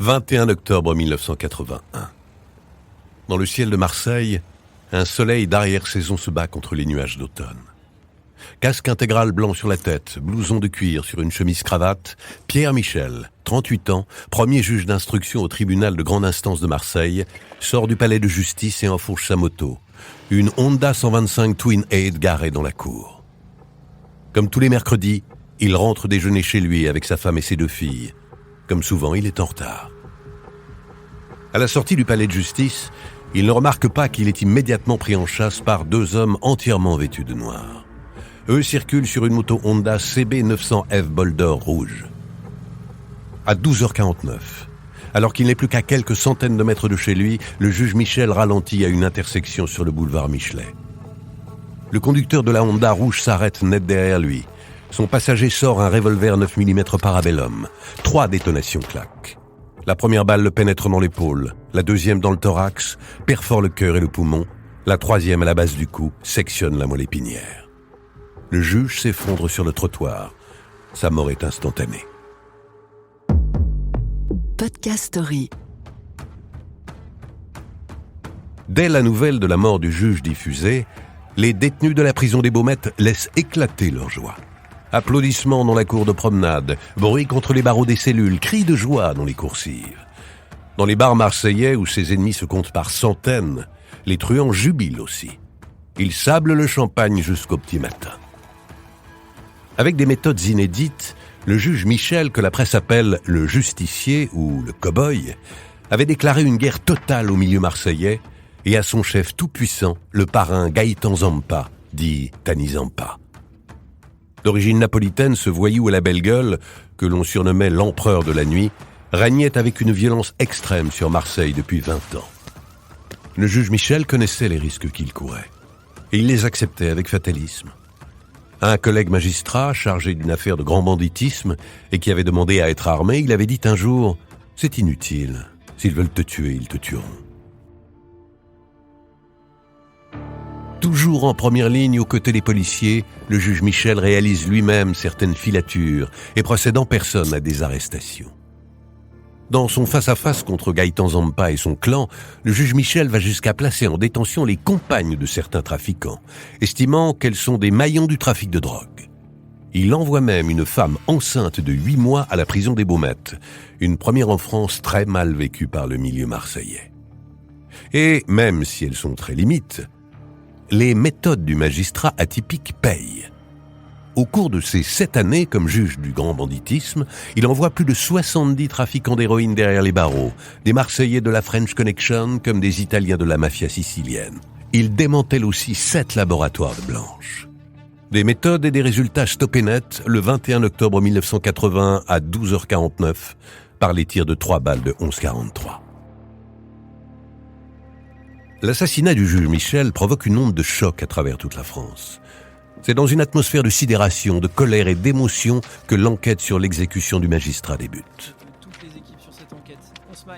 21 octobre 1981. Dans le ciel de Marseille, un soleil d'arrière-saison se bat contre les nuages d'automne. Casque intégral blanc sur la tête, blouson de cuir sur une chemise-cravate, Pierre Michel, 38 ans, premier juge d'instruction au tribunal de grande instance de Marseille, sort du palais de justice et enfourche sa moto, une Honda 125 Twin 8 garée dans la cour. Comme tous les mercredis, il rentre déjeuner chez lui avec sa femme et ses 2 filles. Comme souvent, il est en retard. À la sortie du palais de justice, il ne remarque pas qu'il est immédiatement pris en chasse par 2 hommes entièrement vêtus de noir. Eux circulent sur une moto Honda CB 900F Boulder rouge. À 12h49, alors qu'il n'est plus qu'à quelques centaines de mètres de chez lui, le juge Michel ralentit à une intersection sur le boulevard Michelet. Le conducteur de la Honda rouge s'arrête net derrière lui. Son passager sort un revolver 9 mm Parabellum. 3 détonations claquent. La première balle le pénètre dans l'épaule, la deuxième dans le thorax, perfore le cœur et le poumon, la troisième à la base du cou sectionne la moelle épinière. Le juge s'effondre sur le trottoir. Sa mort est instantanée. Podcast Story. Dès la nouvelle de la mort du juge diffusée, les détenus de la prison des Baumettes laissent éclater leur joie. Applaudissements dans la cour de promenade, bruit contre les barreaux des cellules, cris de joie dans les coursives. Dans les bars marseillais où ses ennemis se comptent par centaines, les truands jubilent aussi. Ils sablent le champagne jusqu'au petit matin. Avec des méthodes inédites, le juge Michel, que la presse appelle le justicier ou le cow-boy, avait déclaré une guerre totale au milieu marseillais et à son chef tout-puissant, le parrain Gaëtan Zampa, dit Tani Zampa. D'origine napolitaine, ce voyou à la belle gueule, que l'on surnommait l'empereur de la nuit, régnait avec une violence extrême sur Marseille depuis 20 ans. Le juge Michel connaissait les risques qu'il courait, et il les acceptait avec fatalisme. À un collègue magistrat chargé d'une affaire de grand banditisme et qui avait demandé à être armé, il avait dit un jour « C'est inutile, s'ils veulent te tuer, ils te tueront ». Toujours en première ligne aux côtés des policiers, le juge Michel réalise lui-même certaines filatures et procède en personne à des arrestations. Dans son face-à-face contre Gaëtan Zampa et son clan, le juge Michel va jusqu'à placer en détention les compagnes de certains trafiquants, estimant qu'elles sont des maillons du trafic de drogue. Il envoie même une femme enceinte de 8 mois à la prison des Baumettes, une première en France très mal vécue par le milieu marseillais. Et même si elles sont très limites, les méthodes du magistrat atypique payent. Au cours de ses 7 années comme juge du grand banditisme, il envoie plus de 70 trafiquants d'héroïne derrière les barreaux, des Marseillais de la French Connection comme des Italiens de la mafia sicilienne. Il démantèle aussi 7 laboratoires de blanches. Des méthodes et des résultats stoppés net le 21 octobre 1980 à 12h49 par les tirs de 3 balles de 11,43. L'assassinat du juge Michel provoque une onde de choc à travers toute la France. C'est dans une atmosphère de sidération, de colère et d'émotion que l'enquête sur l'exécution du magistrat débute.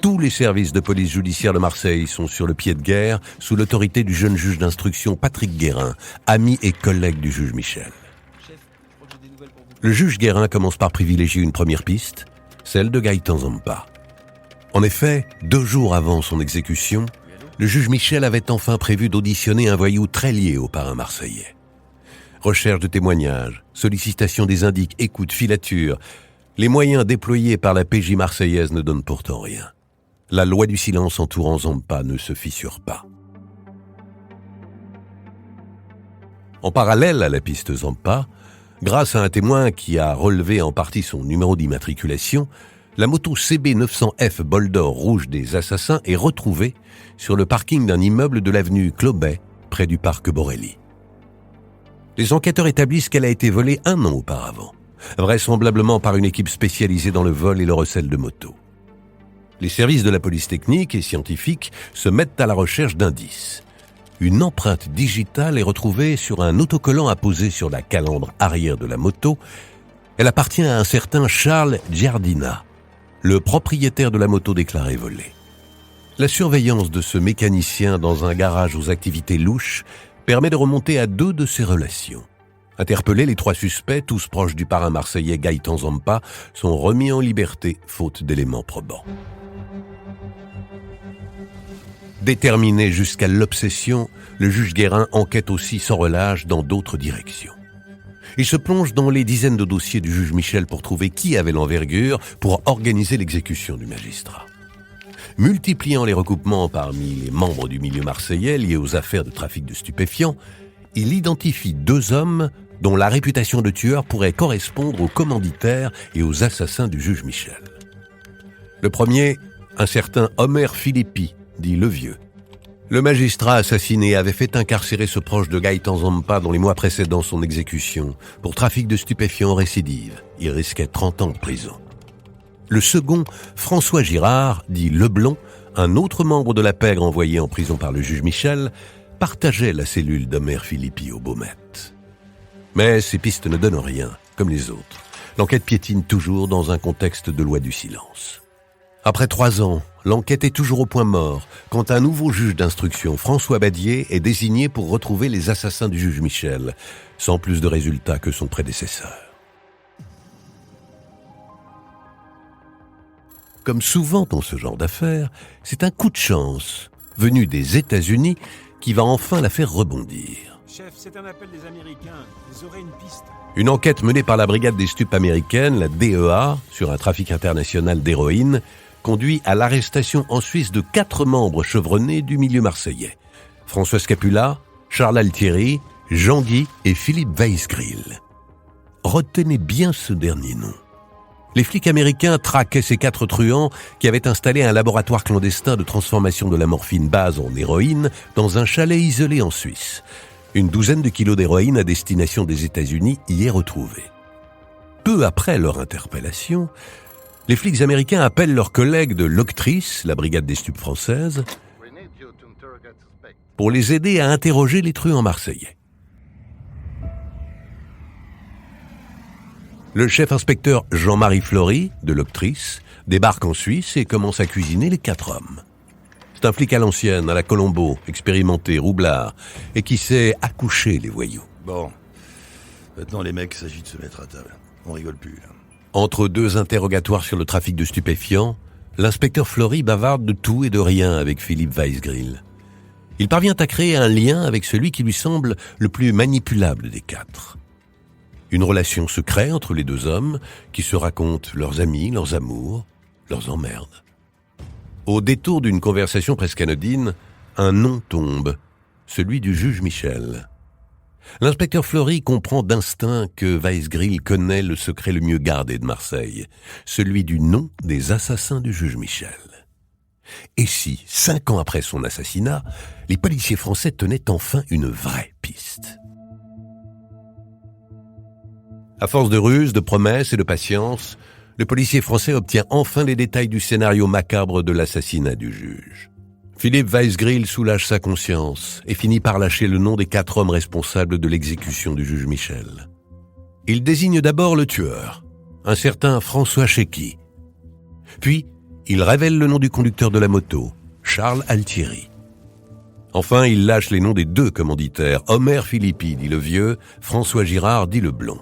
Tous les services de police judiciaire de Marseille sont sur le pied de guerre sous l'autorité du jeune juge d'instruction Patrick Guérin, ami et collègue du juge Michel. Le juge Guérin commence par privilégier une première piste, celle de Gaëtan Zampa. En effet, 2 jours avant son exécution, le juge Michel avait enfin prévu d'auditionner un voyou très lié au parrain marseillais. Recherche de témoignages, sollicitation des indices, écoute, filature. Les moyens déployés par la PJ marseillaise ne donnent pourtant rien. La loi du silence entourant Zampa ne se fissure pas. En parallèle à la piste Zampa, grâce à un témoin qui a relevé en partie son numéro d'immatriculation, la moto CB 900F Boulder rouge des assassins est retrouvée sur le parking d'un immeuble de l'avenue Clobet, près du parc Borelli. Les enquêteurs établissent qu'elle a été volée 1 an auparavant, vraisemblablement par une équipe spécialisée dans le vol et le recel de motos. Les services de la police technique et scientifique se mettent à la recherche d'indices. Une empreinte digitale est retrouvée sur un autocollant apposé sur la calandre arrière de la moto. Elle appartient à un certain Charles Giardina, le propriétaire de la moto déclarée volée. La surveillance de ce mécanicien dans un garage aux activités louches permet de remonter à 2 de ses relations. Interpellés, les 3 suspects, tous proches du parrain marseillais Gaëtan Zampa, sont remis en liberté faute d'éléments probants. Déterminé jusqu'à l'obsession, le juge Guérin enquête aussi sans relâche dans d'autres directions. Il se plonge dans les dizaines de dossiers du juge Michel pour trouver qui avait l'envergure pour organiser l'exécution du magistrat. Multipliant les recoupements parmi les membres du milieu marseillais liés aux affaires de trafic de stupéfiants, il identifie 2 hommes dont la réputation de tueur pourrait correspondre aux commanditaires et aux assassins du juge Michel. Le premier, un certain Omer Philippi, dit le Vieux. Le magistrat assassiné avait fait incarcérer ce proche de Gaëtan Zampa dans les mois précédant son exécution pour trafic de stupéfiants récidive. Il risquait 30 ans de prison. Le second, François Girard, dit Leblond, un autre membre de la pègre envoyé en prison par le juge Michel, partageait la cellule d'Omer Philippi au Baumette. Mais ces pistes ne donnent rien, comme les autres. L'enquête piétine toujours dans un contexte de loi du silence. Après 3 ans, l'enquête est toujours au point mort quand un nouveau juge d'instruction, François Badier, est désigné pour retrouver les assassins du juge Michel, sans plus de résultats que son prédécesseur. Comme souvent dans ce genre d'affaires, c'est un coup de chance, venu des États-Unis, qui va enfin la faire rebondir. Chef, c'est un appel des Américains. Ils auraient une piste. Une enquête menée par la brigade des stupes américaine, la DEA, sur un trafic international d'héroïne, conduit à l'arrestation en Suisse de 4 membres chevronnés du milieu marseillais. François Scapula, Charles Altieri, Jean-Guy et Philippe Weisgrill. Retenez bien ce dernier nom. Les flics américains traquaient ces 4 truands qui avaient installé un laboratoire clandestin de transformation de la morphine base en héroïne dans un chalet isolé en Suisse. Une douzaine de kilos d'héroïne à destination des États-Unis y est retrouvée. Peu après leur interpellation, les flics américains appellent leurs collègues de l'Octrice, la brigade des stupes française, pour les aider à interroger les truands marseillais. Le chef-inspecteur Jean-Marie Flory, de l'Octrice, débarque en Suisse et commence à cuisiner les 4 hommes. C'est un flic à l'ancienne, à la Colombo, expérimenté, roublard, et qui sait accoucher les voyous. Bon, maintenant les mecs, il s'agit de se mettre à table. On rigole plus, là. Entre 2 interrogatoires sur le trafic de stupéfiants, l'inspecteur Flory bavarde de tout et de rien avec Philippe Weisgrill. Il parvient à créer un lien avec celui qui lui semble le plus manipulable des 4. Une relation se crée entre les 2 hommes qui se racontent leurs amis, leurs amours, leurs emmerdes. Au détour d'une conversation presque anodine, un nom tombe, celui du juge Michel. L'inspecteur Flory comprend d'instinct que Weisgrill connaît le secret le mieux gardé de Marseille, celui du nom des assassins du juge Michel. Et si, 5 ans après son assassinat, les policiers français tenaient enfin une vraie piste? À force de ruse, de promesses et de patience, le policier français obtient enfin les détails du scénario macabre de l'assassinat du juge. Philippe Weisgrill soulage sa conscience et finit par lâcher le nom des 4 hommes responsables de l'exécution du juge Michel. Il désigne d'abord le tueur, un certain François Chéqui. Puis, il révèle le nom du conducteur de la moto, Charles Altieri. Enfin, il lâche les noms des 2 commanditaires, Omer Philippi, dit le Vieux, François Girard, dit le Blond.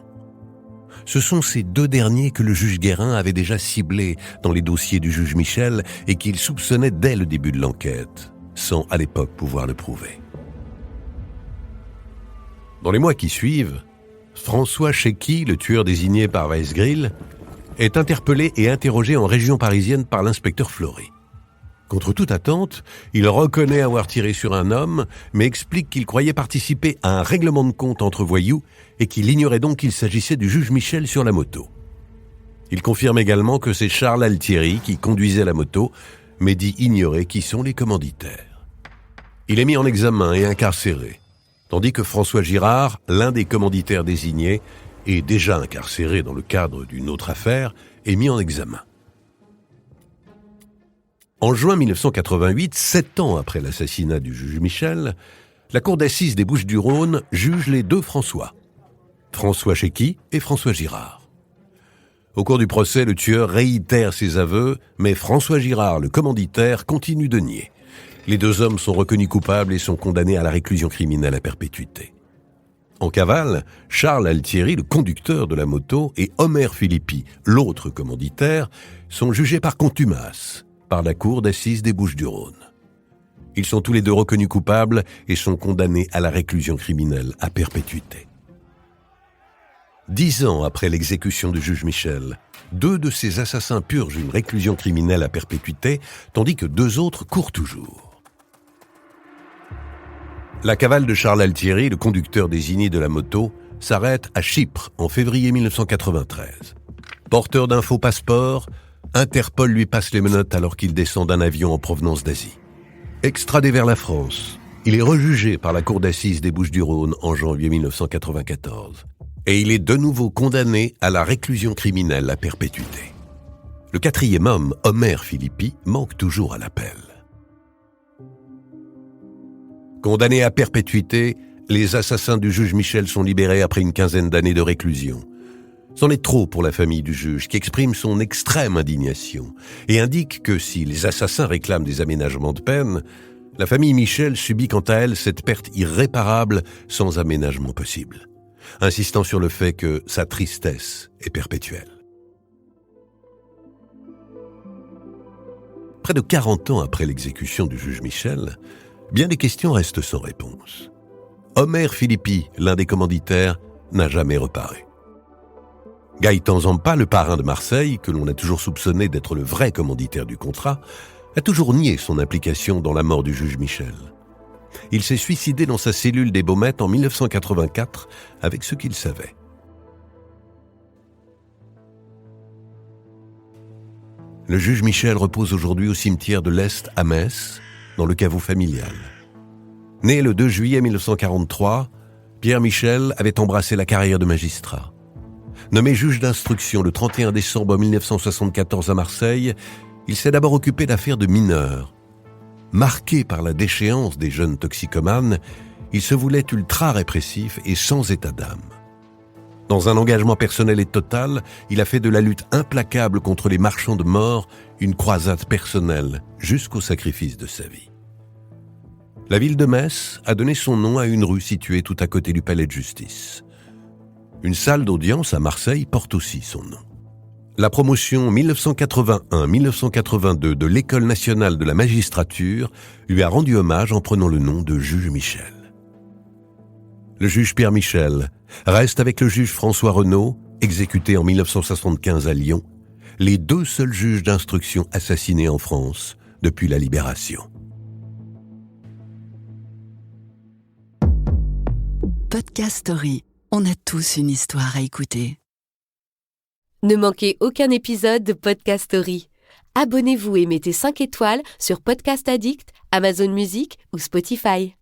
Ce sont ces 2 derniers que le juge Guérin avait déjà ciblés dans les dossiers du juge Michel et qu'il soupçonnait dès le début de l'enquête, sans à l'époque pouvoir le prouver. Dans les mois qui suivent, François Chéqui, le tueur désigné par Weisgrill, est interpellé et interrogé en région parisienne par l'inspecteur Flory. Contre toute attente, il reconnaît avoir tiré sur un homme, mais explique qu'il croyait participer à un règlement de compte entre voyous et qu'il ignorait donc qu'il s'agissait du juge Michel sur la moto. Il confirme également que c'est Charles Altieri qui conduisait la moto, mais dit ignorer qui sont les commanditaires. Il est mis en examen et incarcéré, tandis que François Girard, l'un des commanditaires désignés, et déjà incarcéré dans le cadre d'une autre affaire, est mis en examen. En juin 1988, 7 ans après l'assassinat du juge Michel, la cour d'assises des Bouches-du-Rhône juge les 2 François Chéqui et François Girard. Au cours du procès, le tueur réitère ses aveux, mais François Girard, le commanditaire, continue de nier. Les 2 hommes sont reconnus coupables et sont condamnés à la réclusion criminelle à perpétuité. En cavale, Charles Altieri, le conducteur de la moto, et Omer Philippi, l'autre commanditaire, sont jugés par contumace par la cour d'assises des Bouches-du-Rhône. Ils sont tous les deux reconnus coupables et sont condamnés à la réclusion criminelle à perpétuité. 10 ans après l'exécution du juge Michel, 2 de ces assassins purgent une réclusion criminelle à perpétuité, tandis que 2 autres courent toujours. La cavale de Charles Altieri, le conducteur désigné de la moto, s'arrête à Chypre en février 1993. Porteur d'un faux passeport, Interpol lui passe les menottes alors qu'il descend d'un avion en provenance d'Asie. Extradé vers la France, il est rejugé par la cour d'assises des Bouches-du-Rhône en janvier 1994. Et il est de nouveau condamné à la réclusion criminelle à perpétuité. Le 4e homme, Omer Philippi, manque toujours à l'appel. Condamnés à perpétuité, les assassins du juge Michel sont libérés après une quinzaine d'années de réclusion. C'en est trop pour la famille du juge, qui exprime son extrême indignation et indique que si les assassins réclament des aménagements de peine, la famille Michel subit quant à elle cette perte irréparable sans aménagement possible, insistant sur le fait que sa tristesse est perpétuelle. Près de 40 ans après l'exécution du juge Michel, bien des questions restent sans réponse. Omer Philippi, l'un des commanditaires, n'a jamais reparu. Gaëtan Zampa, le parrain de Marseille, que l'on a toujours soupçonné d'être le vrai commanditaire du contrat, a toujours nié son implication dans la mort du juge Michel. Il s'est suicidé dans sa cellule des Baumettes en 1984 avec ce qu'il savait. Le juge Michel repose aujourd'hui au cimetière de l'Est à Metz, dans le caveau familial. Né le 2 juillet 1943, Pierre Michel avait embrassé la carrière de magistrat. Nommé juge d'instruction le 31 décembre 1974 à Marseille, il s'est d'abord occupé d'affaires de mineurs. Marqué par la déchéance des jeunes toxicomanes, il se voulait ultra répressif et sans état d'âme. Dans un engagement personnel et total, il a fait de la lutte implacable contre les marchands de mort une croisade personnelle jusqu'au sacrifice de sa vie. La ville de Metz a donné son nom à une rue située tout à côté du palais de justice. Une salle d'audience à Marseille porte aussi son nom. La promotion 1981-1982 de l'École nationale de la magistrature lui a rendu hommage en prenant le nom de juge Michel. Le juge Pierre Michel reste avec le juge François Renaud, exécuté en 1975 à Lyon, les 2 seuls juges d'instruction assassinés en France depuis la Libération. Podcast Story. On a tous une histoire à écouter. Ne manquez aucun épisode de Podcast Story. Abonnez-vous et mettez 5 étoiles sur Podcast Addict, Amazon Music ou Spotify.